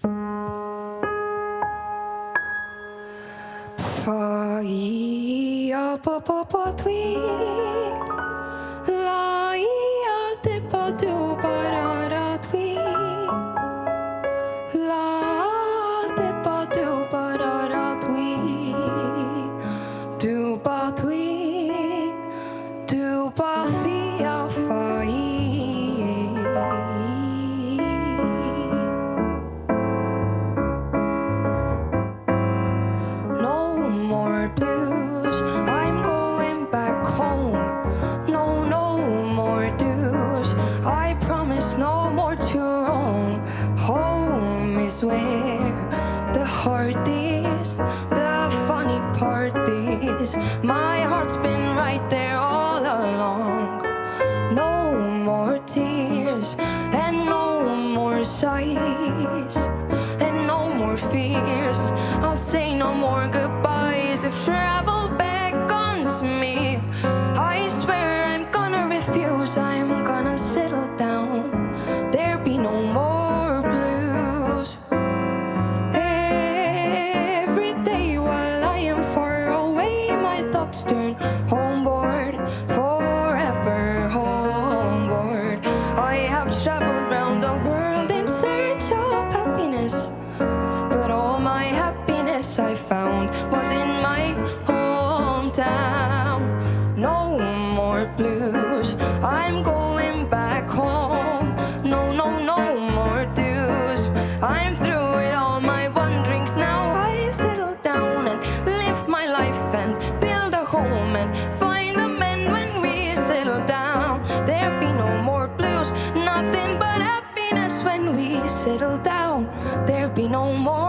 Fai a pa tui la ia te pa tu parara tui la te pa tu parara tui tu pa tui tu pa fia fai. More blues, I'm going back home. No more dues, I promise no more to roam. Home is where the heart is, the funny part is my heart's been right there all along. No more tears and no more sighs and no more fears. I'll say no more goodbyes if travel beckons me. I swear I'm gonna refuse, I'm gonna settle down. There be no more blues. Every day while I am far away, my thoughts turn homeward, forever homeward. I have traveled round the world in search of happiness, but all my happiness I found was in my hometown. No more blues, I'm going back home. No more dues, I'm through it all my wanderings now. I settle down and live my life and build a home and find a man when we settle down. There be no more blues, nothing but happiness when we settle down. There be no more